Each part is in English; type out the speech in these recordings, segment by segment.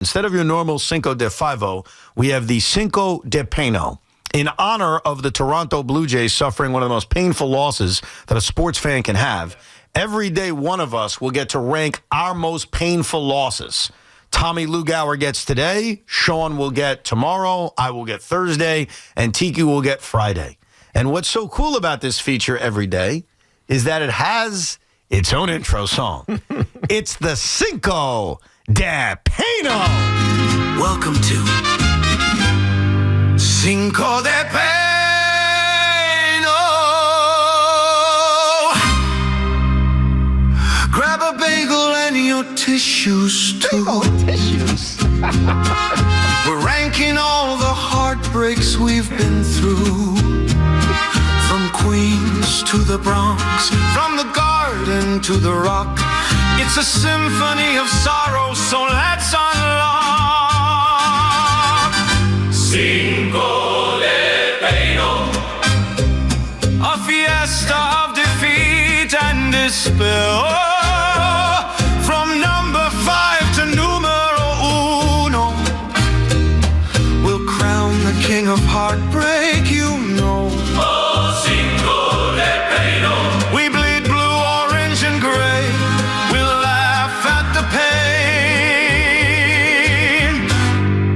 Instead of your normal Cinco de Pain-O, we have the Cinco De Pain-O in honor of the Toronto Blue Jays suffering one of the most painful losses that a sports fan can have. Every day, one of us will get to rank our most painful losses. Tommy Lugauer gets today, Shaun will get tomorrow, I will get Thursday, and Tiki will get Friday. And what's so cool about this feature every day is that it has its own intro song. It's the Cinco De Pain-O. Welcome to Cinco de Pain-O. Grab a bagel and your tissues too. We're ranking all the heartbreaks we've been through. From Queens to the Bronx, from the Garden to the Rock. It's a symphony of sorrow, so let's unlock Cinco de Pain-O, a fiesta of defeat and despair. From number 5 to numero uno, we'll crown the king of heartbreak, you know. Cinco de Pain-O. We bleed blue, orange, and gray. We'll laugh at the pain,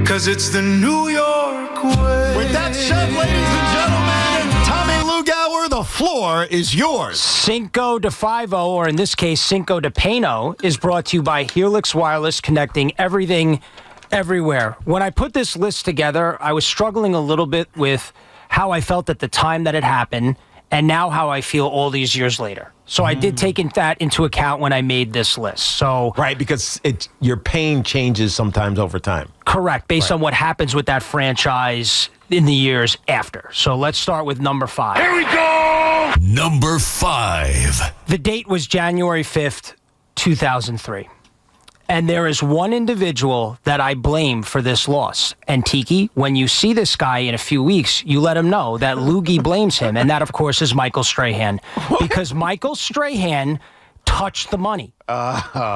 'cause it's the New York way. With that said, ladies and gentlemen, Tommy Lugauer, the floor is yours. Cinco de Pain-O, or in this case, Cinco de Pain-O, is brought to you by Helix Wireless, connecting everything, everywhere. When I put this list together, I was struggling a little bit with how I felt at the time that it happened, and now how I feel all these years later. So I did take that into account when I made this list. So Right, because your pain changes sometimes over time. correct, based on what happens with that franchise in the years after. So let's start with number 5. Here we go! Number 5. The date was January 5th, 2003. And there is one individual that I blame for this loss. And Tiki, when you see this guy in a few weeks, you let him know that Loogie blames him. And that, of course, is Michael Strahan. Because Michael Strahan touched the money.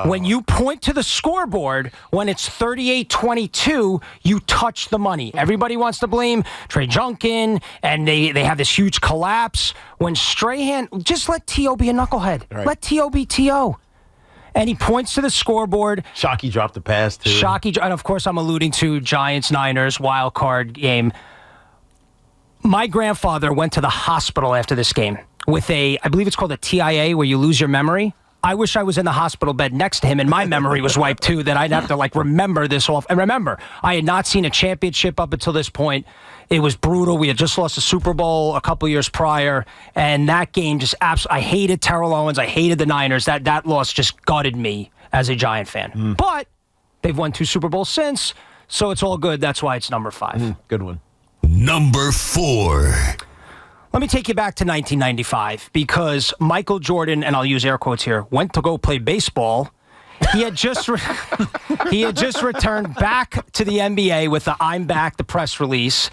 When you point to the scoreboard, when it's 38-22, you touch the money. Everybody wants to blame Trey Junkin, and they have this huge collapse. When Strahan, just let T.O. be a knucklehead. Right. Let T.O. be T.O. And he points to the scoreboard. Shockey dropped the pass, too. Shockey, and of course, I'm alluding to Giants-Niners wild card game. My grandfather went to the hospital after this game with I believe it's called a TIA, where you lose your memory. I wish I was in the hospital bed next to him, and my memory was wiped, too, that I'd have to, remember this off. And remember, I had not seen a championship up until this point. It was brutal. We had just lost the Super Bowl a couple years prior, and that game just I hated Terrell Owens. I hated the Niners. That loss just gutted me as a Giant fan. But they've won 2 Super Bowls since, so it's all good. That's why it's number 5. Good one. Number 4. Let me take you back to 1995, because Michael Jordan, and I'll use air quotes here, went to go play baseball. He had just returned back to the NBA with the "I'm Back" the press release.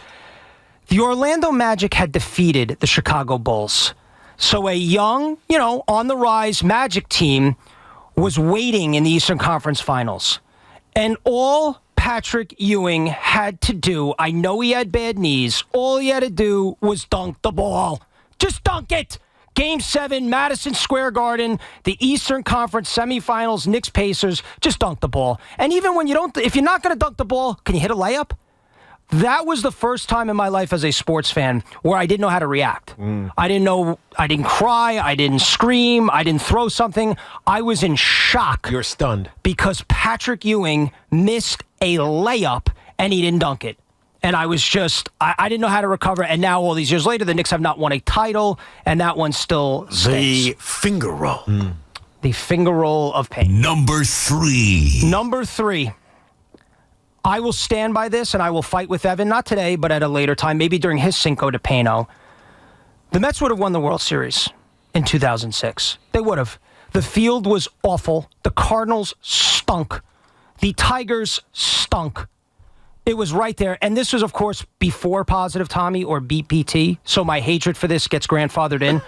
The Orlando Magic had defeated the Chicago Bulls. So a young, on the rise Magic team was waiting in the Eastern Conference Finals. And all Patrick Ewing had to do, I know he had bad knees, all he had to do was dunk the ball. Just dunk it! Game 7, Madison Square Garden, the Eastern Conference semifinals, Knicks Pacers, just dunk the ball. And even when if you're not going to dunk the ball, can you hit a layup? That was the first time in my life as a sports fan where I didn't know how to react. I didn't cry, I didn't scream, I didn't throw something. I was in shock. You're stunned. Because Patrick Ewing missed a layup and he didn't dunk it. And I was just, I didn't know how to recover. And now, all these years later, the Knicks have not won a title, and that one still stays. The finger roll. The finger roll of pain. Number 3. Number 3. I will stand by this, and I will fight with Evan, not today, but at a later time, maybe during his Cinco de Pain-O. The Mets would have won the World Series in 2006. They would have. The field was awful. The Cardinals stunk. The Tigers stunk. It was right there. And this was, of course, before Positive Tommy or BPT, so my hatred for this gets grandfathered in.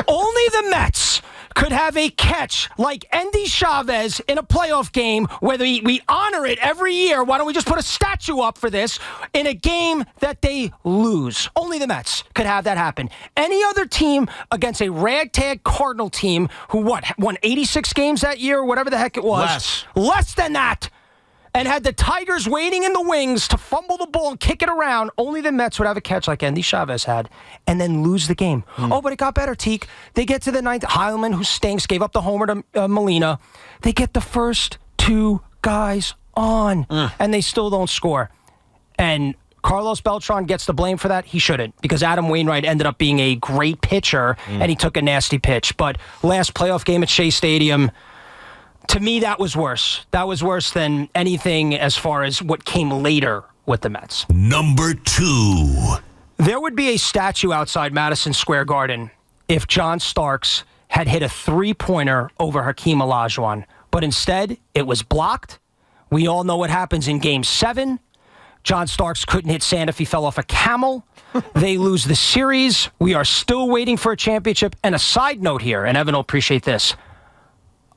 Only the Mets could have a catch like Endy Chavez in a playoff game where we honor it every year. Why don't we just put a statue up for this in a game that they lose? Only the Mets could have that happen. Any other team against a ragtag Cardinal team who won 86 games that year, or whatever the heck it was. Less than that. And had the Tigers waiting in the wings to fumble the ball and kick it around, only the Mets would have a catch like Endy Chavez had and then lose the game. Oh, but it got better, Teak. They get to the ninth. Heilman, who stinks, gave up the homer to Molina. They get the first two guys on, and they still don't score. And Carlos Beltran gets the blame for that. He shouldn't, because Adam Wainwright ended up being a great pitcher, and he took a nasty pitch. But last playoff game at Shea Stadium, to me, that was worse. That was worse than anything as far as what came later with the Mets. Number 2. There would be a statue outside Madison Square Garden if John Starks had hit a three-pointer over Hakeem Olajuwon. But instead, it was blocked. We all know what happens in Game 7. John Starks couldn't hit sand if he fell off a camel. They lose the series. We are still waiting for a championship. And a side note here, and Evan will appreciate this.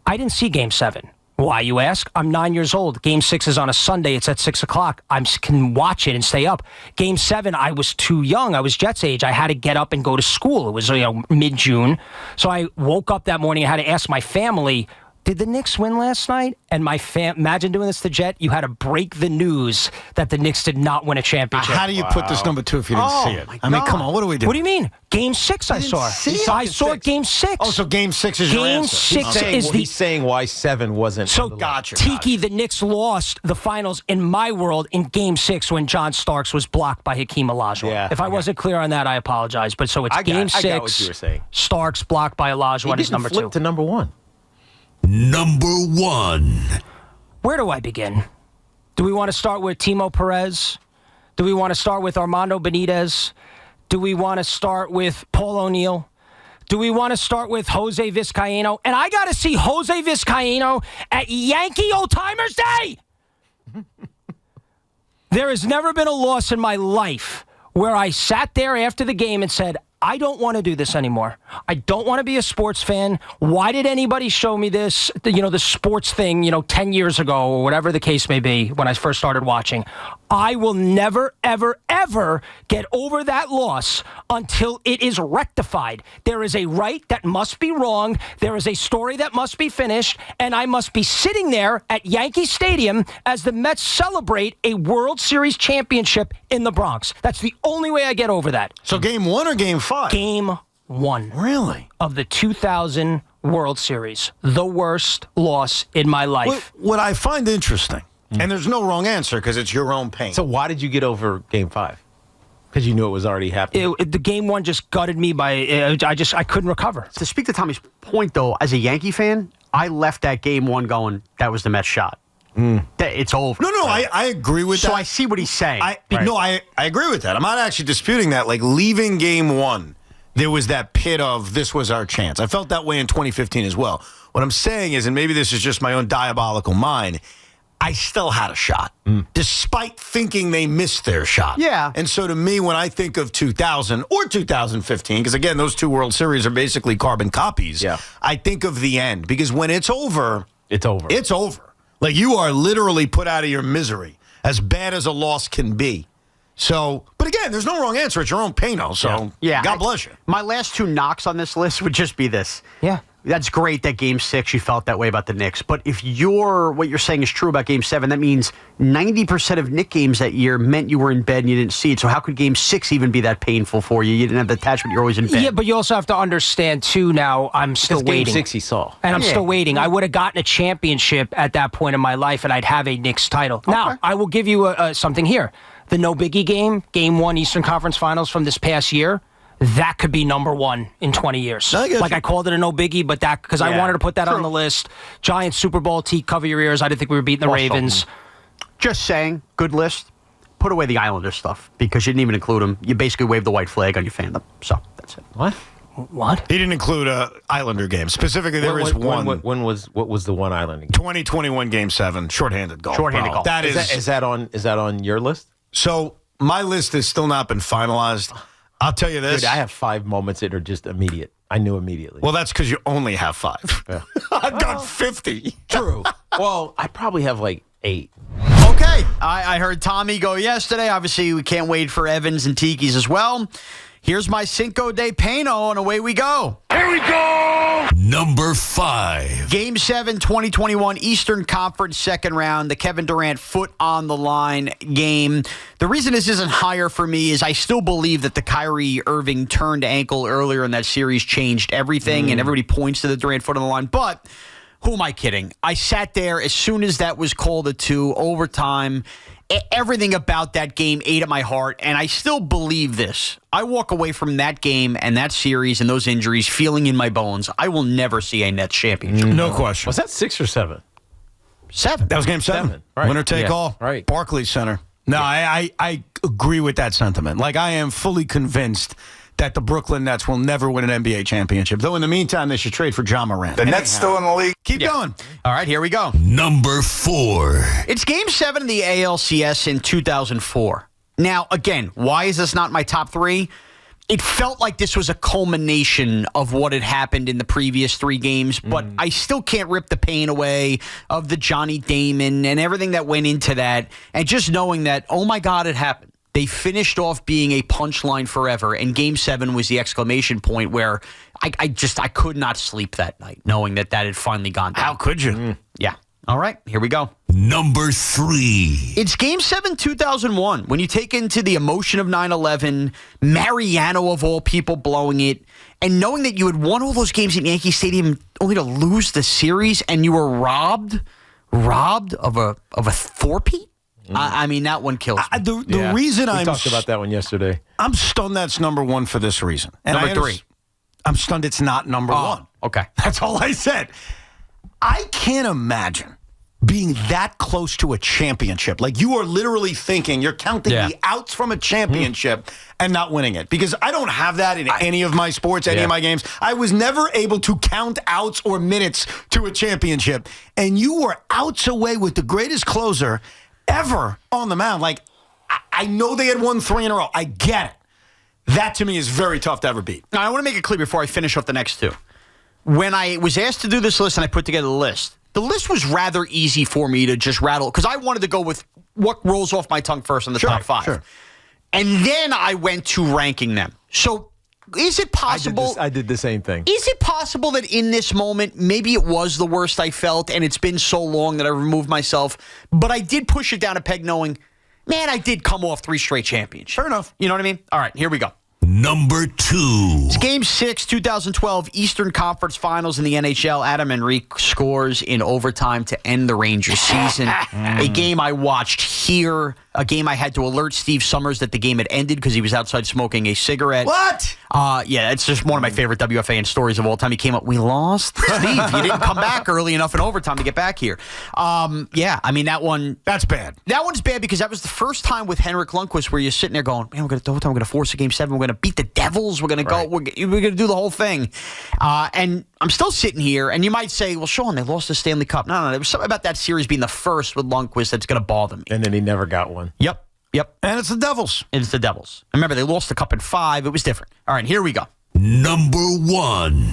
I didn't see Game 7. Why, you ask? I'm 9 years old. Game 6 is on a Sunday. It's at 6 o'clock. I can watch it and stay up. Game 7, I was too young. I was Jets age. I had to get up and go to school. It was mid-June. So I woke up that morning. I had to ask my family, did the Knicks win last night? And imagine doing this to Jet. You had to break the news that the Knicks did not win a championship. How do you put this number 2 if you didn't see it? I mean, come on. What do we do? What do you mean? Game 6 I saw. I saw Game 6. Oh, so Game 6 is your answer. Game 6 is He's saying why 7 wasn't. So, gotcha. Tiki, the Knicks lost the finals in my world in Game 6 when John Starks was blocked by Hakeem Olajuwon. Yeah, if I wasn't clear on that, I apologize. But so it's Game 6. I got what you were saying. Starks blocked by Olajuwon is number 2. Flip to number 1. Number 1. Where do I begin? Do we want to start with Timo Perez? Do we want to start with Armando Benitez? Do we want to start with Paul O'Neill? Do we want to start with Jose Vizcaíno? And I got to see Jose Vizcaíno at Yankee Old Timers Day. There has never been a loss in my life where I sat there after the game and said, I don't want to do this anymore. I don't want to be a sports fan. Why did anybody show me this, the sports thing, 10 years ago or whatever the case may be when I first started watching? I will never, ever, ever get over that loss until it is rectified. There is a right that must be wrong. There is a story that must be finished. And I must be sitting there at Yankee Stadium as the Mets celebrate a World Series championship in the Bronx. That's the only way I get over that. So Game 1 or Game 5? Game 1. Really? Of the 2000 World Series. The worst loss in my life. What I find interesting, and there's no wrong answer because it's your own pain. So why did you get over Game 5? Because you knew it was already happening. The Game 1 just gutted me by. I couldn't recover. To speak to Tommy's point, though, as a Yankee fan, I left that Game 1 going, that was the Mets shot. It's over. No, I agree with that. So I see what he's saying. No, I agree with that. I'm not actually disputing that. Like, leaving Game 1, there was that pit of this was our chance. I felt that way in 2015 as well. What I'm saying is, and maybe this is just my own diabolical mind, I still had a shot, despite thinking they missed their shot. Yeah. And so to me, when I think of 2000 or 2015, because again, those two World Series are basically carbon copies, I think of the end. Because when it's over, it's over. It's over. Like, you are literally put out of your misery, as bad as a loss can be. So, but again, there's no wrong answer. It's your own Pain-O, so God bless you. My last two knocks on this list would just be this. Yeah. That's great that Game 6 you felt that way about the Knicks. But if what you're saying is true about Game 7, that means 90% of Knicks games that year meant you were in bed and you didn't see it. So how could Game 6 even be that painful for you? You didn't have the attachment. You're always in bed. Yeah, but you also have to understand, too, now I'm still waiting. Game 6 he saw. And I'm still waiting. I would have gotten a championship at that point in my life, and I'd have a Knicks title. Okay. Now, I will give you something here. The no biggie game, Game 1 Eastern Conference Finals from this past year, that could be number 1 in 20 years. I called it a no biggie, but that because I wanted to put that on the list. Giants Super Bowl, cover your ears. I didn't think we were beating the Ravens. Just saying, good list. Put away the Islanders stuff because you didn't even include them. You basically waved the white flag on your fandom. So that's it. What? He didn't include a Islander game. Specifically, there is one. What was the one Islander game? 2021 Game 7, shorthanded goal. Shorthanded goal. Is that on your list? So my list has still not been finalized. I'll tell you this. Dude, I have 5 moments that are just immediate. I knew immediately. Well, that's because you only have 5. Yeah. I've got 50. True. Well, I probably have like 8. Okay. I heard Tommy go yesterday. Obviously, we can't wait for Evans and Tiki's as well. Here's my Cinco De Pain-O, and away we go. Here we go! Number 5. Game 7, 2021 Eastern Conference second round, the Kevin Durant foot on the line game. The reason this isn't higher for me is I still believe that the Kyrie Irving turned ankle earlier in that series changed everything, and everybody points to the Durant foot on the line. But who am I kidding? I sat there as soon as that was called a 2, overtime. Everything about that game ate at my heart, and I still believe this. I walk away from that game and that series and those injuries feeling in my bones, I will never see a Nets championship. No question. Was that 6 or 7? 7. That was game 7. Right. Winner take Yeah. all. Right. Barclays Center. No, I agree with that sentiment. Like, I am fully convinced that the Brooklyn Nets will never win an NBA championship. Though in the meantime, they should trade for John Morant. The Nets still in the league. Keep going. All right, here we go. Number 4. It's Game 7 of the ALCS in 2004. Now, again, why is this not my top 3? It felt like this was a culmination of what had happened in the previous 3 games, but I still can't rip the pain away of the Johnny Damon and everything that went into that. And just knowing that, oh my God, it happened. They finished off being a punchline forever, and Game 7 was the exclamation point where I could not sleep that night, knowing that had finally gone down. How could you? Yeah. All right, here we go. Number 3. It's Game 7, 2001. When you take into the emotion of 9/11, Mariano of all people blowing it, and knowing that you had won all those games at Yankee Stadium only to lose the series, and you were robbed of a 4-peat. I mean, that one kills me. The reason we talked about that one yesterday. I'm stunned that's number 1 for this reason. And Number 3. I'm stunned it's not number 1. Okay. That's all I said. I can't imagine being that close to a championship. Like, you are literally thinking, you're counting the outs from a championship and not winning it. Because I don't have that in any of my sports, any of my games. I was never able to count outs or minutes to a championship. And you were outs away with the greatest closer ever on the mound. Like, I know they had won 3 in a row. I get it. That, to me, is very tough to ever beat. Now, I want to make it clear before I finish off the next 2. When I was asked to do this list and I put together the list was rather easy for me to just rattle, because I wanted to go with what rolls off my tongue first in the top 5. Sure. And then I went to ranking them. So is it possible? I did the same thing. Is it possible that in this moment, maybe it was the worst I felt, and it's been so long that I removed myself, but I did push it down a peg knowing, man, I did come off 3 straight championships. Fair enough. You know what I mean? All right, here we go. Number 2. It's Game 6, 2012 Eastern Conference Finals in the NHL. Adam Henrique scores in overtime to end the Rangers season. A game I watched here. A game I had to alert Steve Summers that the game had ended because he was outside smoking a cigarette. What? Yeah, it's just one of my favorite WFAN stories of all time. He came up, we lost. Steve, you didn't come back early enough in overtime to get back here. Yeah, I mean, that one. That's bad. That one's bad because that was the first time with Henrik Lundqvist where you're sitting there going, man, we're going to overtime. We're going to force a Game 7. We're going to beat the Devils. We're going to go. We're going to do the whole thing. And I'm still sitting here, and you might say, well, Shaun, they lost the Stanley Cup. No, there was something about that series being the first with Lundqvist that's going to bother me. And then he never got one. Yep. And it's the Devils. It's the Devils. Remember, they lost the Cup in 5. It was different. All right, here we go. Number 1.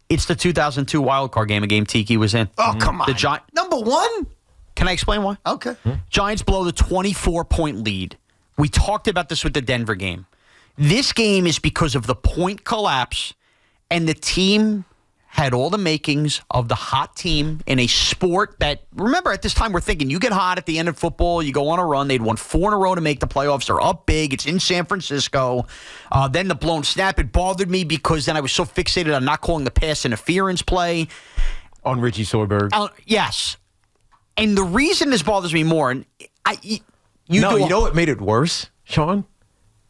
It's the 2002 wildcard game, a game Tiki was in. Oh, come on. The Number 1? Can I explain why? Okay. Giants blow the 24-point lead. We talked about this with the Denver game. This game is because of the point collapse, and the team had all the makings of the hot team in a sport that, remember, at this time we're thinking, you get hot at the end of football, you go on a run. They'd won 4 in a row to make the playoffs. They're up big. It's in San Francisco. Then the blown snap, it bothered me because then I was so fixated on not calling the pass interference play. On Richie Soyberg. Yes. And the reason this bothers me more, and you know what made it worse, Shaun?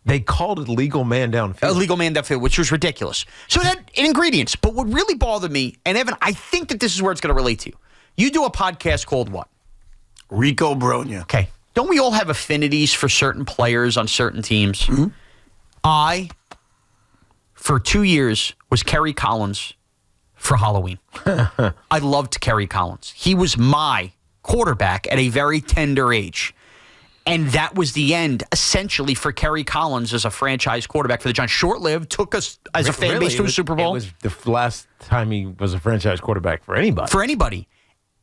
They called it legal man downfield. A legal man downfield, which was ridiculous. So that ingredients. But what really bothered me, and Evan, I think that this is where it's going to relate to you. You do a podcast called what? Rico Bronya. Okay. Don't we all have affinities for certain players on certain teams? Mm-hmm. I, for 2 years, was Kerry Collins for Halloween. I loved Kerry Collins. He was my quarterback at a very tender age. And that was the end, essentially, for Kerry Collins as a franchise quarterback for the Giants. Short-lived, took us as a fan base to a Super Bowl. It was the last time he was a franchise quarterback for anybody. For anybody.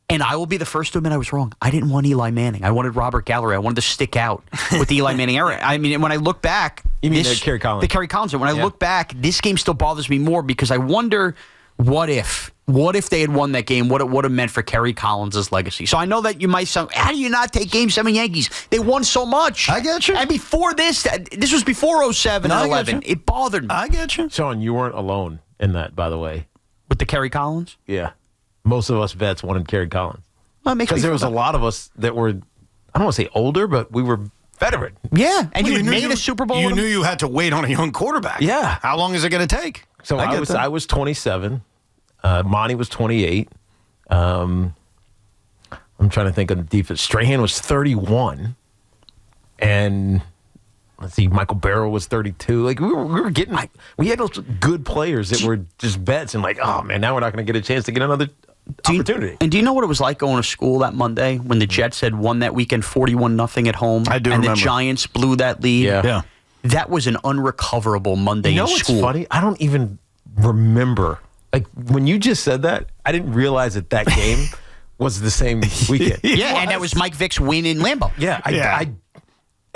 And I will be the first to admit I was wrong. I didn't want Eli Manning. I wanted Robert Gallery. I wanted to stick out with the Eli Manning era. I mean, when I look back... You mean the Kerry Collins? The Kerry Collins. When I look back, this game still bothers me more because I wonder, what if they had won that game, what it would have meant for Kerry Collins' legacy. So I know that you might say, how do you not take Game 7 Yankees? They won so much. I get you. And before this was before 07 and 11. It bothered me. I get you. Shaun, you weren't alone in that, by the way. With the Kerry Collins? Yeah. Most of us vets wanted Kerry Collins. Well, it makes me Because there feel was a bad. lot of us that were, I don't want to say older, but we were veteran. Yeah, and Well, you had knew made a Super Bowl. You with knew him? you had to wait on a young quarterback. Yeah. How long is it going to take? So get that. I was 27. Monty was 28. I'm trying to think of the defense. Strahan was 31. And let's see, Michael Barrow was 32. Like we were getting, we had those good players that were just vets, and like, oh man, now we're not going to get a chance to get another opportunity. And do you know what it was like going to school that Monday when the Jets had won that weekend 41-0 at home? I do and remember. the Giants blew that lead. Yeah. That was an unrecoverable Monday You know in what's school. funny? I don't even remember. Like when you just said that, I didn't realize that game was the same weekend. Yeah, and that was Mike Vick's win in Lambeau. Yeah, Yeah. I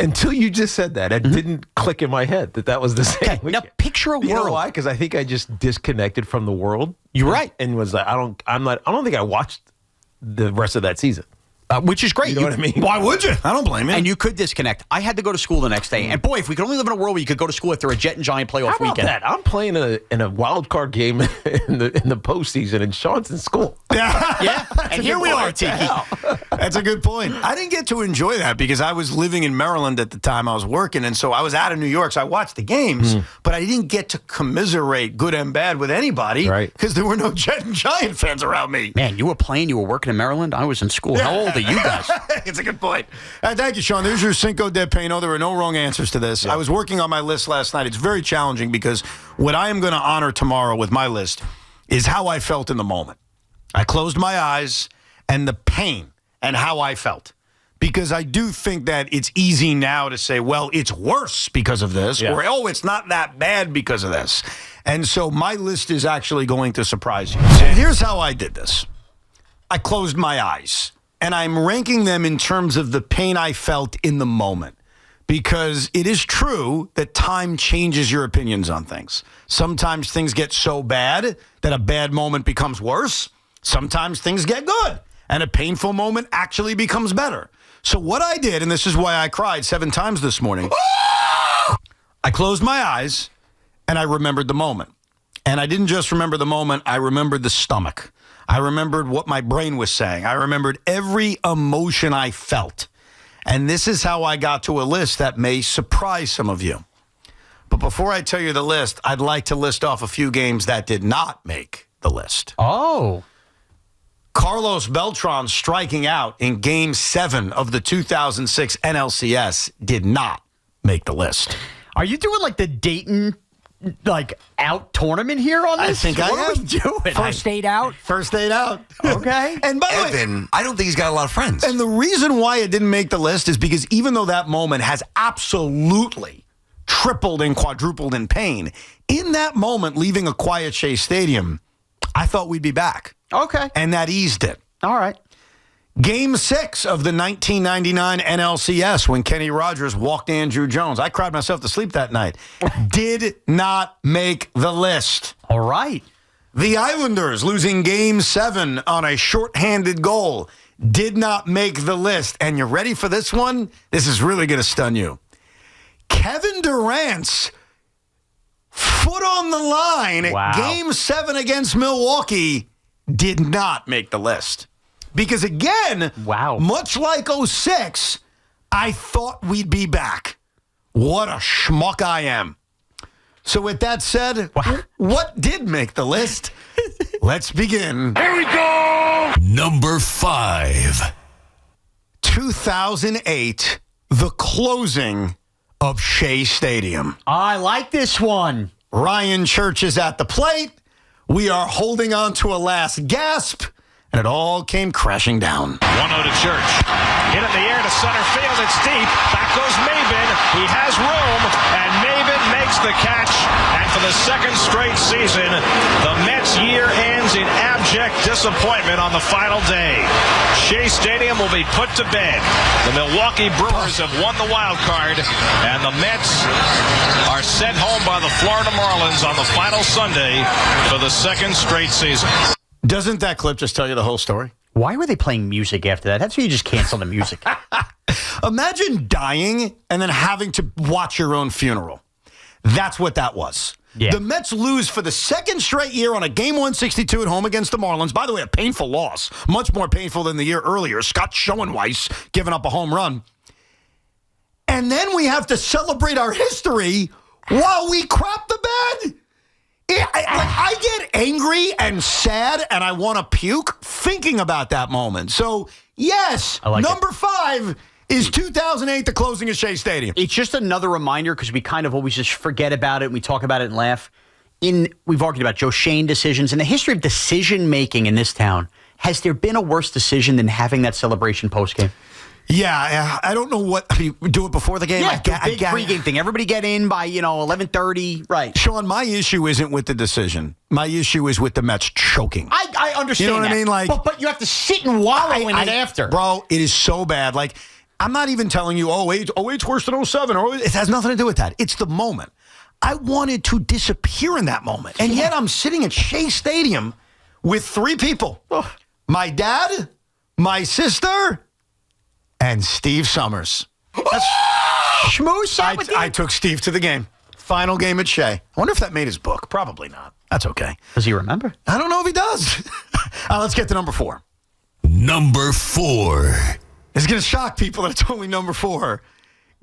until you just said that, it didn't click in my head that was the same. Okay, now weekend. picture a You know world. why? Because I think I just disconnected from the world. You're right. and was like, I don't think I watched the rest of that season. Which is great. You know what I mean? Why would you? I don't blame you. And you could disconnect. I had to go to school the next day. And boy, if we could only live in a world where you could go to school after a Jet and Giant playoff How about weekend. that? I'm playing in a wild card game in the postseason, and Shaun's in school. Yeah, and here we are, Tiki. That's a good point. I didn't get to enjoy that because I was living in Maryland at the time I was working, and so I was out of New York, so I watched the games, but I didn't get to commiserate good and bad with anybody Right. because there were no Jet and Giant fans around me. Man, you were playing, you were working in Maryland. I was in school. How old are you guys? It's a good point. Thank you, Shaun. There's your Cinco De Pain-O. There were no wrong answers to this. I was working on my list last night. It's very challenging because what I am going to honor tomorrow with my list is how I felt in the moment. I closed my eyes and the pain and how I felt. Because I do think that it's easy now to say, well, it's worse because of this, or, oh, it's not that bad because of this. And so my list is actually going to surprise you. So here's how I did this. I closed my eyes. And I'm ranking them in terms of the pain I felt in the moment. Because it is true that time changes your opinions on things. Sometimes things get so bad that a bad moment becomes worse. Sometimes things get good and a painful moment actually becomes better. So what I did, and this is why I cried 7 times this morning, I closed my eyes and I remembered the moment. And I didn't just remember the moment, I remembered the stomach. I remembered what my brain was saying. I remembered every emotion I felt. And this is how I got to a list that may surprise some of you. But before I tell you the list, I'd like to list off a few games that did not make the list. Oh. Carlos Beltran striking out in Game 7 of the 2006 NLCS did not make the list. Are you doing like the Dayton out tournament here on this? I think I what am. are we doing? First 8 out. First 8 out. Okay. And by the way, Evan, I don't think he's got a lot of friends. and the reason why it didn't make the list is because even though that moment has absolutely tripled and quadrupled in pain, in that moment leaving a Quiet Chase Stadium, I thought we'd be back. Okay. And that eased it. All right. Game 6 of the 1999 NLCS when Kenny Rogers walked Andrew Jones. I cried myself to sleep that night. Did not make the list. All right. The Islanders losing Game 7 on a shorthanded goal. Did not make the list. And you ready for this one? This is really going to stun you. Kevin Durant's foot on the line. Wow. Game 7 against Milwaukee did not make the list. Because again, Wow. much like 06, I thought we'd be back. What a schmuck I am. So with that said, what did make the list? Let's begin. Here we go! Number 5. 2008, the closing of Shea Stadium. I like this one. Ryan Church is at the plate. We are holding on to a last gasp, and it all came crashing down. 1-0 to Church. Hit in the air to center field. It's deep. the catch, and for the second straight season, the Mets' year ends in abject disappointment on the final day. Shea Stadium will be put to bed. The Milwaukee Brewers have won the wild card, and the Mets are sent home by the Florida Marlins on the final Sunday for the second straight season. Doesn't that clip just tell you the whole story? Why were they playing music after that? That's why you just cancel the music. Imagine dying and then having to watch your own funeral. That's what that was. Yeah. The Mets lose for the second straight year on a Game 162 at home against the Marlins. By the way, a painful loss. Much more painful than the year earlier. Scott Schoenweiss giving up a home run. And then we have to celebrate our history while we crap the bed. I get angry and sad and I want to puke thinking about that moment. So, yes, number 5 is 2008, the closing of Shea Stadium. It's just another reminder because we kind of always just forget about it and we talk about it and laugh. We've argued about Joe Shane decisions. In the history of decision-making in this town, has there been a worse decision than having that celebration postgame? Yeah, I don't know what. You do it before the game? Yeah, big pregame thing. Everybody get in by, 11:30. Right. Shaun, my issue isn't with the decision. My issue is with the Mets choking. I understand You know what that. I mean? Like, but you have to sit and wallow in it after. Bro, it is so bad. Like, I'm not even telling you, 08's worse than 07. It has nothing to do with that. It's the moment. I wanted to disappear in that moment. And yet I'm sitting at Shea Stadium with 3 people. My dad, my sister, and Steve Summers. Schmooze I took Steve to the game. Final game at Shea. I wonder if that made his book. Probably not. That's okay. Does he remember? I don't know if he does. Let's get to number 4. Number 4. It's going to shock people that it's only number 4.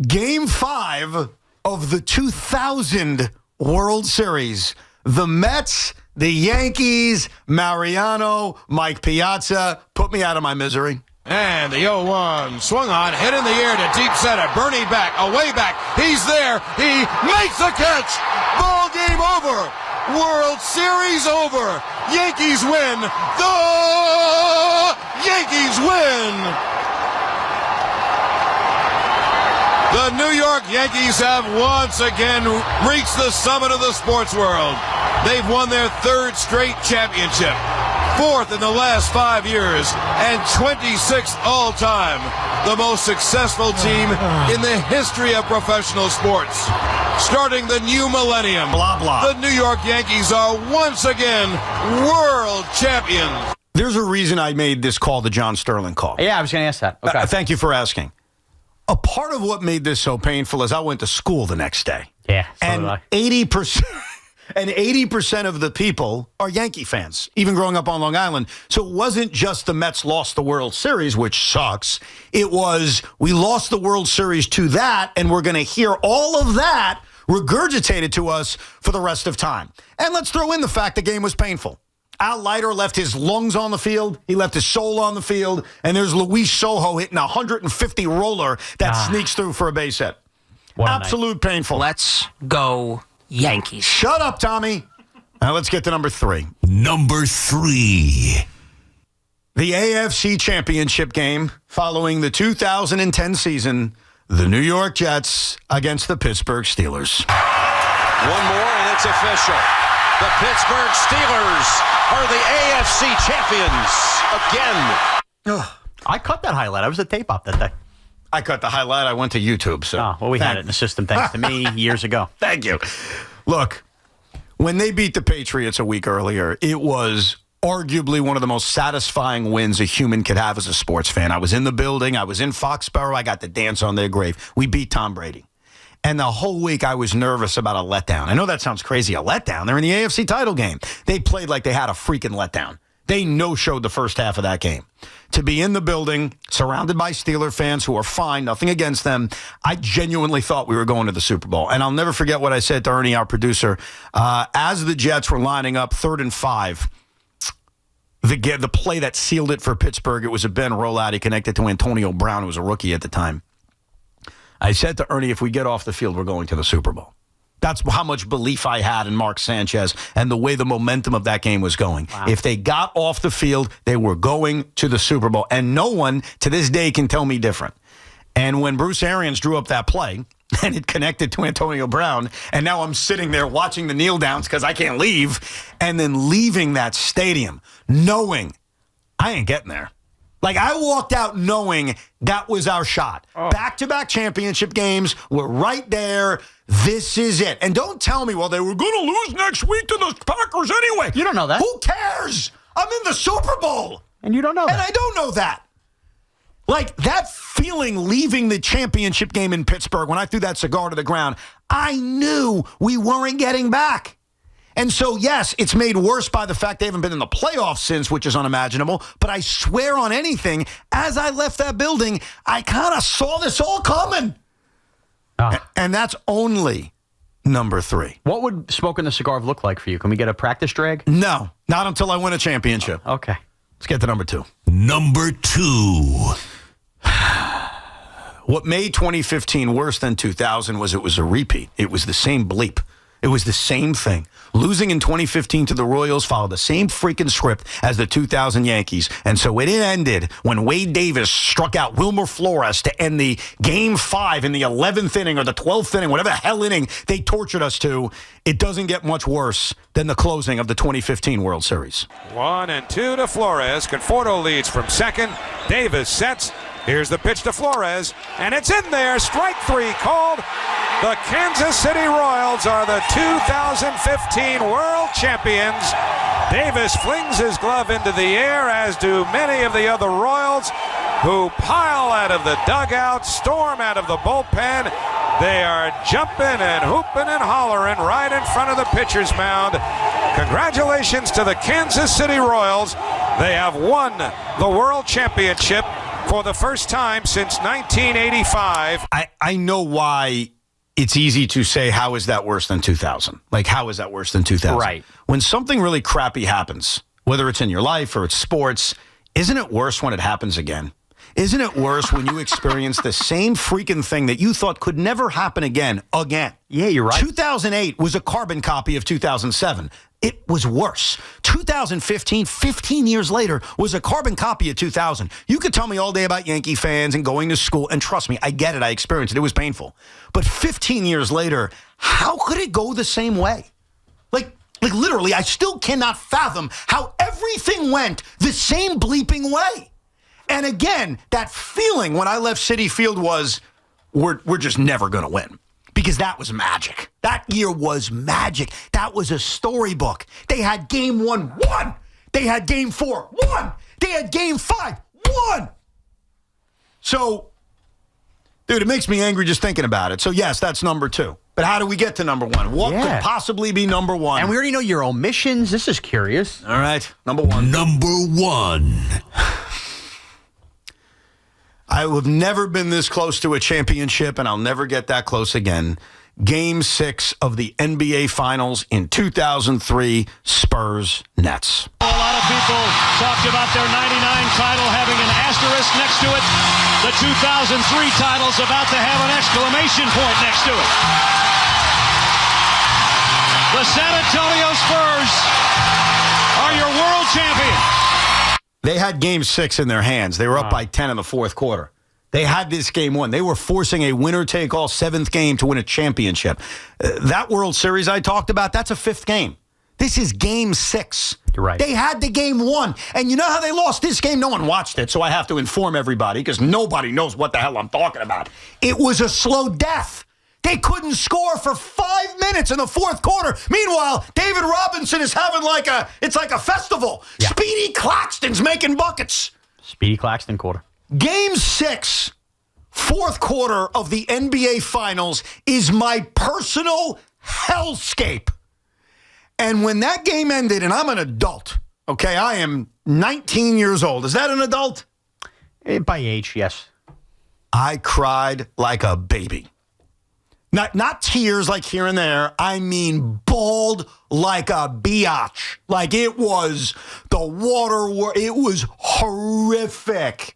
Game 5 of the 2000 World Series. The Mets, the Yankees, Mariano, Mike Piazza. Put me out of my misery. And the 0-1 swung on, hit in the air to deep center. Bernie back, away back. He's there. He makes the catch. Ball game over. World Series over. Yankees win. The Yankees win. The New York Yankees have once again reached the summit of the sports world. They've won their 3rd straight championship. 4th in the last 5 years, and 26th all-time, the most successful team in the history of professional sports. Starting the new millennium, blah, blah. The New York Yankees are once again world champions. There's a reason I made this call the John Sterling call. Yeah, I was going to ask that. Okay. Thank you for asking. A part of what made this so painful is I went to school the next day. Yeah, so and did I. 80%... And 80% of the people are Yankee fans, even growing up on Long Island. So it wasn't just the Mets lost the World Series, which sucks. It was we lost the World Series to that, and we're going to hear all of that regurgitated to us for the rest of time. And let's throw in the fact the game was painful. Al Leiter left his lungs on the field. He left his soul on the field. And there's Luis Sojo hitting a 150 roller that sneaks through for a base hit. Absolute painful. Let's go Yankees. Shut up, Tommy. Now let's get to number 3. Number 3. The AFC Championship game following the 2010 season, the New York Jets against the Pittsburgh Steelers. One more and it's official. The Pittsburgh Steelers are the AFC champions again. I cut that highlight. I was at tape op that day. I cut the highlight. I went to YouTube. So we had it in the system thanks to me years ago. Thank you. Look, when they beat the Patriots a week earlier, it was arguably one of the most satisfying wins a human could have as a sports fan. I was in the building. I was in Foxborough. I got to dance on their grave. We beat Tom Brady. And the whole week I was nervous about a letdown. I know that sounds crazy, a letdown. They're in the AFC title game. They played like they had a freaking letdown. They no-showed the first half of that game. To be in the building, surrounded by Steeler fans who are fine, nothing against them, I genuinely thought we were going to the Super Bowl. And I'll never forget what I said to Ernie, our producer. As the Jets were lining up 3rd and 5, the play that sealed it for Pittsburgh, it was a Ben rollout. He connected to Antonio Brown, who was a rookie at the time. I said to Ernie, if we get off the field, we're going to the Super Bowl. That's how much belief I had in Mark Sanchez and the way the momentum of that game was going. Wow. If they got off the field, they were going to the Super Bowl. And no one to this day can tell me different. And when Bruce Arians drew up that play, and it connected to Antonio Brown. And now I'm sitting there watching the kneel downs because I can't leave. And then leaving that stadium knowing I ain't getting there. Like, I walked out knowing that was our shot. Back-to-back championship games. We're right there. This is it. And don't tell me, well, they were going to lose next week to the Packers anyway. You don't know that. Who cares? I'm in the Super Bowl. And you don't know that. And I don't know that. Like, that feeling leaving the championship game in Pittsburgh when I threw that cigar to the ground, I knew we weren't getting back. And so, yes, it's made worse by the fact they haven't been in the playoffs since, which is unimaginable. But I swear on anything, as I left that building, I kind of saw this all coming. And that's only number 3. What would smoking the cigar look like for you? Can we get a practice drag? No, not until I win a championship. Okay. Let's get to number 2. Number 2. What made 2015 worse than 2000 was it was a repeat. It was the same bleep. It was the same thing. Losing in 2015 to the Royals followed the same freaking script as the 2000 Yankees. And so it ended when Wade Davis struck out Wilmer Flores to end the Game 5 in the 11th inning or the 12th inning, whatever the hell inning they tortured us to. It doesn't get much worse than the closing of the 2015 World Series. 1-2 to Flores. Conforto leads from second. Davis sets. Here's the pitch to Flores, and it's in there. Strike 3 called. The Kansas City Royals are the 2015 World Champions. Davis flings his glove into the air, as do many of the other Royals, who pile out of the dugout, storm out of the bullpen. They are jumping and hooping and hollering right in front of the pitcher's mound. Congratulations to the Kansas City Royals. They have won the World Championship for the first time since 1985. I know why it's easy to say, how is that worse than 2000? Like, how is that worse than 2000? Right. When something really crappy happens, whether it's in your life or it's sports, isn't it worse when it happens again? Isn't it worse when you experience the same freaking thing that you thought could never happen again? Yeah, you're right. 2008 was a carbon copy of 2007. It was worse. 2015, 15 years later, was a carbon copy of 2000. You could tell me all day about Yankee fans and going to school, and trust me, I get it. I experienced it. It was painful. But 15 years later, how could it go the same way? Like literally, I still cannot fathom how everything went the same bleeping way. And again, that feeling when I left Citi Field was, we're just never going to win. Because that was magic. That year was magic. That was a storybook. They had Game 1, won. They had Game 4, won. They had Game 5, won. So, dude, it makes me angry just thinking about it. So, yes, that's number 2. But how do we get to number 1? What could possibly be number 1? And we already know your omissions. This is curious. All right, number 1. Number 1. I have never been this close to a championship, and I'll never get that close again. Game 6 of the NBA Finals in 2003, Spurs-Nets. A lot of people talked about their 99 title having an asterisk next to it. The 2003 title's about to have an exclamation point next to it. The San Antonio Spurs are your world champions. They had Game 6 in their hands. They were up by 10 in the fourth quarter. They had this game won. They were forcing a winner-take-all 7th game to win a championship. That World Series I talked about, that's a 5th game. This is Game 6. You're right. They had the game won. And you know how they lost this game? No one watched it, so I have to inform everybody because nobody knows what the hell I'm talking about. It was a slow death. They couldn't score for 5 minutes in the fourth quarter. Meanwhile, David Robinson is having it's like a festival. Yeah. Speedy Claxton's making buckets. Speedy Claxton quarter. Game 6, fourth quarter of the NBA Finals is my personal hellscape. And when that game ended, and I'm an adult, okay, I am 19 years old. Is that an adult? By age, yes. I cried like a baby. Not tears like here and there. I mean bawled like a biatch. Like it was it was horrific.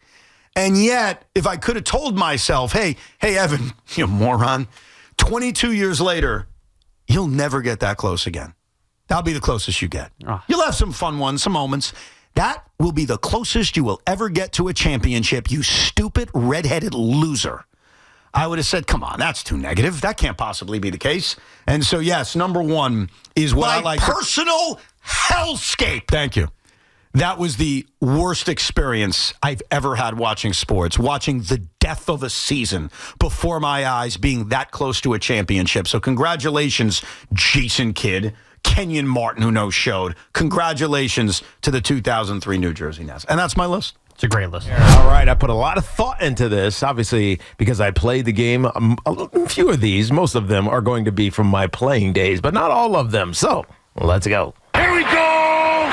And yet, if I could have told myself, hey, Evan, you moron, 22 years later, you'll never get that close again. That'll be the closest you get. You'll have some fun ones, some moments. That will be the closest you will ever get to a championship, you stupid redheaded loser. I would have said, come on, that's too negative. That can't possibly be the case. And so, yes, number one is what I like. Personal hellscape. Thank you. That was the worst experience I've ever had watching sports, watching the death of a season before my eyes, being that close to a championship. So congratulations, Jason Kidd, Kenyon Martin, who no-showed. Congratulations to the 2003 New Jersey Nets. And that's my list. It's a great list. All right, I put a lot of thought into this, obviously, because I played the game. A few of these, most of them, are going to be from my playing days, but not all of them. So, let's go. Here we go.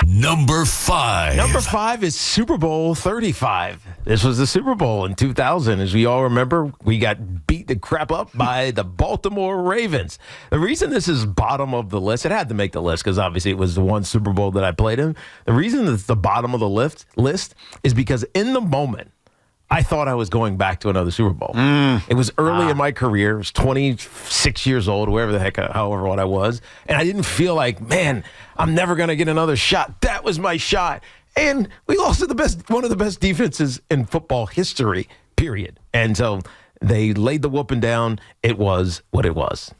Number 5. Number 5 is Super Bowl 35. This was the Super Bowl in 2000. As we all remember, we got beat the crap up by the Baltimore Ravens. The reason this is bottom of the list, it had to make the list because obviously it was the one Super Bowl that I played in. The reason it's the bottom of the list is because in the moment, I thought I was going back to another Super Bowl. It was early in my career. I was 26 years old, wherever the heck, however old I was. And I didn't feel like, man, I'm never going to get another shot. That was my shot. And we lost to one of the best defenses in football history, period. And so they laid the whooping down. It was what it was.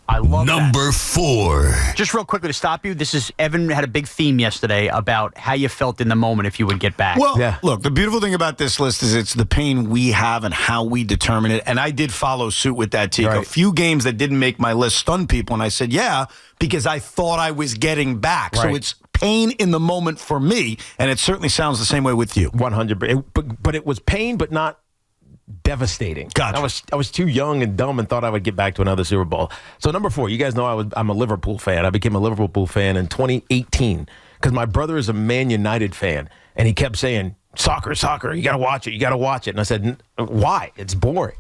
I love Number 4. Just real quickly to stop you, Evan had a big theme yesterday about how you felt in the moment if you would get back. Well, look, the beautiful thing about this list is it's the pain we have and how we determine it. And I did follow suit with that, Tiki. Right. A few games that didn't make my list stunned people. And I said, yeah, because I thought I was getting back. Right. So it's pain in the moment for me. And it certainly sounds the same way with you. 100%. But it was pain, but not devastating. Gotcha. I was too young and dumb and thought I would get back to another Super Bowl. So number 4, you guys know I'm a Liverpool fan. I became a Liverpool fan in 2018 because my brother is a Man United fan, and he kept saying, soccer, you got to watch it. And I said, why? It's boring.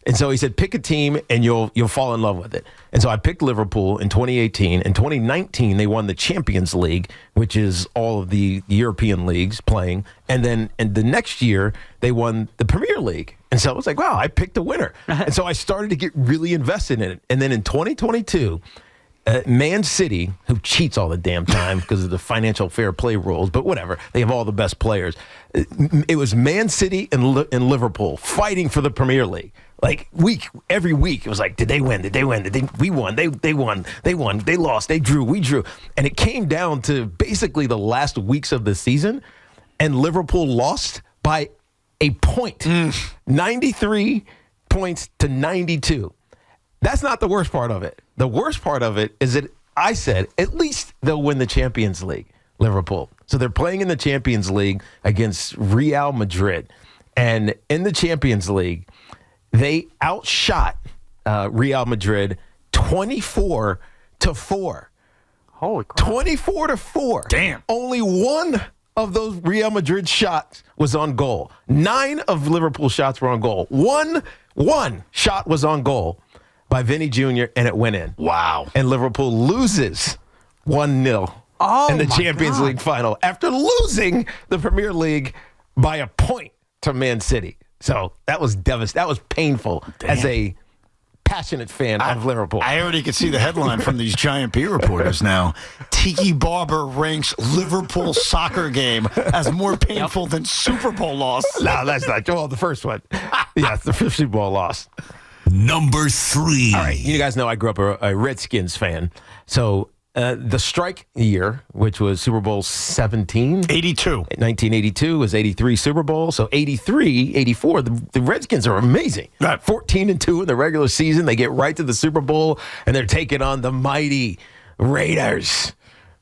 And so he said, pick a team and you'll fall in love with it. And so I picked Liverpool in 2018. In 2019, they won the Champions League, which is all of the European leagues playing. And then the next year, they won the Premier League. And so I was like, wow, I picked a winner. And so I started to get really invested in it. And then in 2022, Man City, who cheats all the damn time because of the financial fair play rules, but whatever, they have all the best players. It was Man City and Liverpool fighting for the Premier League. Like every week, it was like, did they win? We won. They won. They lost. They drew. We drew. And it came down to basically the last weeks of the season, and Liverpool lost by a point, 93 points to 92. That's not the worst part of it. The worst part of it is that I said, at least they'll win the Champions League, Liverpool. So they're playing in the Champions League against Real Madrid. And in the Champions League, they outshot Real Madrid 24-4. Holy crap. 24-4. Damn. Only one of those Real Madrid shots was on goal. 9 of Liverpool shots were on goal. One shot was on goal by Vinny Jr., and it went in. Wow. And Liverpool loses 1-0 in the Champions League final after losing the Premier League by a point to Man City. So that was devastating. That was painful as a passionate fan of Liverpool. I already could see the headline from these Giant P reporters now. Tiki Barber ranks Liverpool soccer game as more painful than Super Bowl loss. No, that's not. Well, the first one. Yeah, it's the first Super Bowl loss. Number 3. All right, you guys know I grew up a Redskins fan. So the strike year, which was Super Bowl 17. 82. 1982 was 83 Super Bowl. So 83, 84, the Redskins are amazing. Right. 14-2 in the regular season. They get right to the Super Bowl, and they're taking on the mighty Raiders.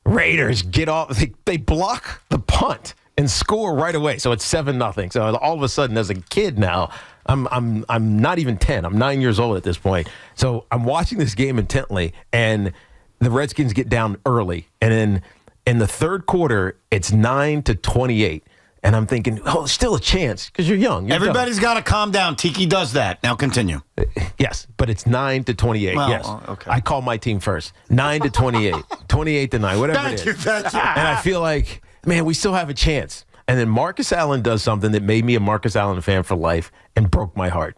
Raiders get off. They block the punt and score right away. So it's 7-0. So all of a sudden, as a kid now, I'm not even 10. I'm 9 years old at this point. So I'm watching this game intently, and the Redskins get down early. And then in the third quarter, it's 9-28. And I'm thinking, oh, still a chance because you're young. Everybody's got to calm down. Tiki does that. Now continue. Yes, but it's 9-28. Well, yes. okay. I call my team first. 9-28. 28-9, whatever it is. Thank you. And I feel like, man, we still have a chance. And then Marcus Allen does something that made me a Marcus Allen fan for life and broke my heart.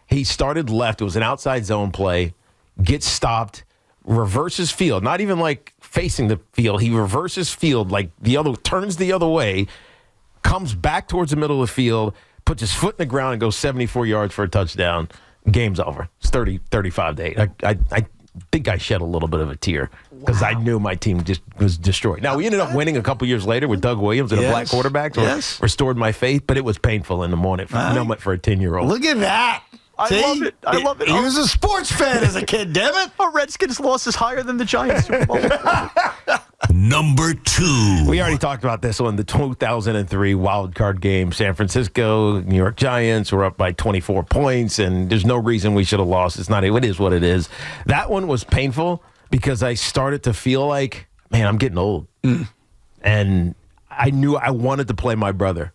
He started left. It was an outside zone play. Gets stopped. Reverses field. Not even like facing the field. He reverses field like turns the other way. Comes back towards the middle of the field. Puts his foot in the ground and goes 74 yards for a touchdown. game's over. It's 35-8. I think I shed a little bit of a tear because I knew my team just was destroyed. Now, we ended up winning a couple years later with Doug Williams and a black quarterback, so restored my faith, but it was painful in the moment for a 10-year-old. Look at that. I love it. He was a sports fan as a kid, damn it. Our Redskins loss is higher than the Giants Super Bowl. Number 2. We already talked about this one, the 2003 wild card game. San Francisco, New York Giants were up by 24 points, and there's no reason we should have lost. It is what it is. That one was painful because I started to feel like, man, I'm getting old. And I knew I wanted to play my brother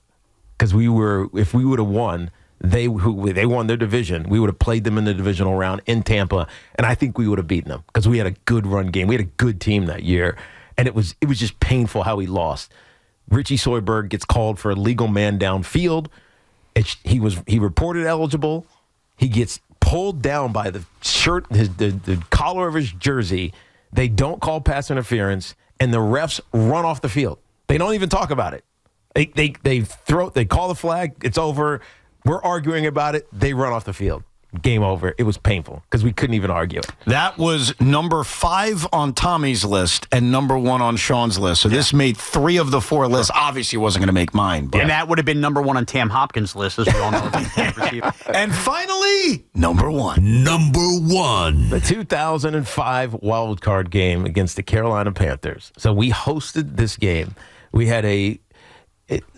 because if we would have won, they won their division. We would have played them in the divisional round in Tampa, and I think we would have beaten them because we had a good run game. We had a good team that year, and it was just painful how we lost. Richie Soyberg gets called for a legal man downfield. He reported eligible. He gets pulled down by the shirt, the collar of his jersey. They don't call pass interference, and the refs run off the field. They don't even talk about it. They call the flag. It's over. We're arguing about it. They run off the field. Game over. It was painful because we couldn't even argue it. That was number 5 on Tommy's list and number 1 on Shaun's list. So this made 3 of the 4 lists. Obviously, wasn't going to make mine. But. And that would have been number 1 on Tam Hopkins' list, as we all know. And finally, number 1. Number 1. The 2005 wild card game against the Carolina Panthers. So we hosted this game. We had the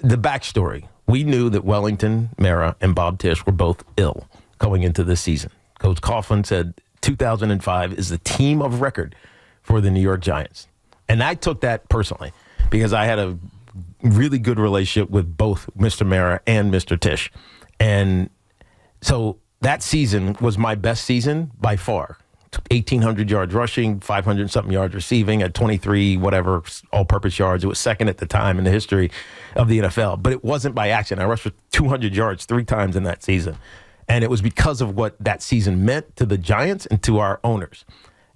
backstory. We knew that Wellington Mara and Bob Tisch were both ill going into this season. Coach Coughlin said 2005 is the team of record for the New York Giants. And I took that personally because I had a really good relationship with both Mr. Mara and Mr. Tisch. And so that season was my best season by far. 1,800 yards rushing, 500-something yards receiving at 23, whatever, all-purpose yards. It was second at the time in the history of the NFL. But it wasn't by accident. I rushed for 200 yards 3 times in that season. And it was because of what that season meant to the Giants and to our owners.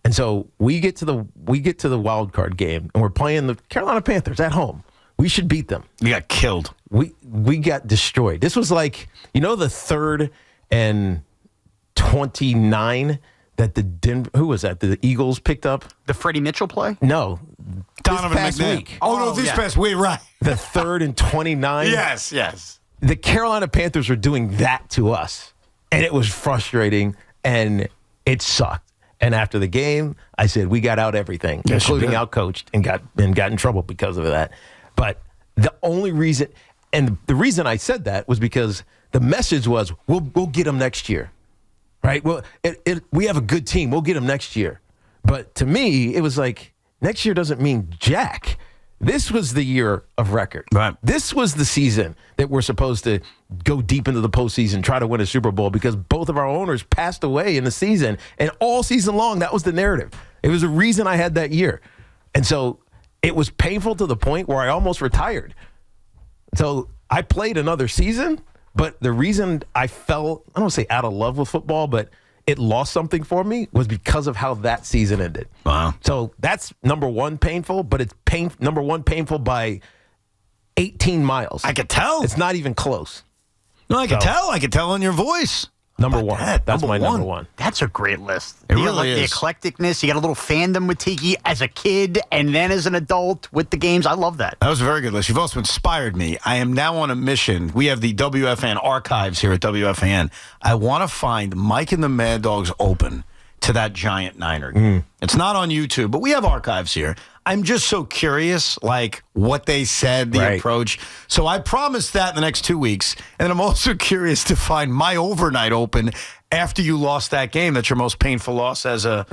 And so we get to the wild card game, and we're playing the Carolina Panthers at home. We should beat them. You got killed. We got destroyed. This was like, the 3rd and 29 that the Eagles picked up? The Freddie Mitchell play? No. Donovan past McNabb. week. This past week, right. The 3rd and 29? Yes. The Carolina Panthers were doing that to us, and it was frustrating, and it sucked. And after the game, I said, we got out everything, including out-coached, and got in trouble because of that. But the only reason, and the reason I said that was because the message was, we'll get them next year. Right? Well, we have a good team. We'll get them next year. But to me, it was like, next year doesn't mean jack. This was the year of record. Right. This was the season that we're supposed to go deep into the postseason, try to win a Super Bowl, because both of our owners passed away in the season. And all season long, that was the narrative. It was the reason I had that year. And so it was painful to the point where I almost retired. So I played another season. But the reason I fell, I don't want to say out of love with football, but it lost something for me was because of how that season ended. Wow. So that's number 1 painful, but it's number 1 painful by 18 miles. I could tell. It's not even close. No, I could tell. I could tell in your voice. Number 1. That's my number 1. That's a great list. It really is. The eclecticness. You got a little fandom with Tiki as a kid and then as an adult with the games. I love that. That was a very good list. You've also inspired me. I am now on a mission. We have the WFAN archives here at WFAN. I want to find Mike and the Mad Dogs Open to that Giant Niner game. It's not on YouTube, but we have archives here. I'm just so curious, like, what they said, the approach. So I promised that in the next 2 weeks. And I'm also curious to find my overnight open after you lost that game. That's your most painful loss as a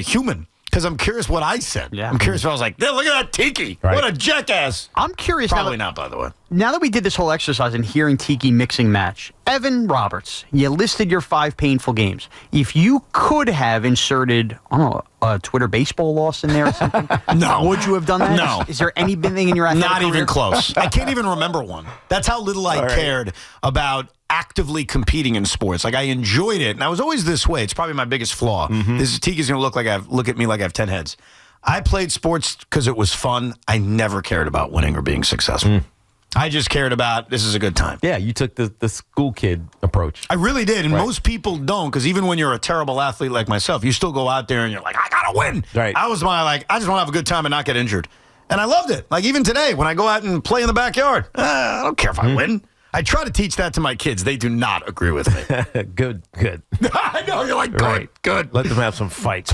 human. Because I'm curious what I said. Yeah. I'm curious if I was like, look at that Tiki. Right. What a jackass. I'm curious. Probably not, by the way. Now that we did this whole exercise and hearing Tiki mixing match, Evan Roberts, you listed your 5 painful games. If you could have inserted, I don't know, a Twitter baseball loss in there or something, no. Would you have done that? No. Is there anything in your athletic Not even career? close. I can't even remember one. That's how little I cared about actively competing in sports. Like, I enjoyed it, and I was always this way. It's probably my biggest flaw. This is Tiki's going to look at me like I have 10 heads. I played sports because it was fun. I never cared about winning or being successful. I just cared about this is a good time. Yeah, you took the school kid approach. I really did, and most people don't, because even when you're a terrible athlete like myself, you still go out there and you're like, I gotta win. Right. I was I just want to have a good time and not get injured. And I loved it. Like even today, when I go out and play in the backyard, I don't care if I win. I try to teach that to my kids. They do not agree with me. Good. I know, you're like, good, Right. good. Let them have some fights.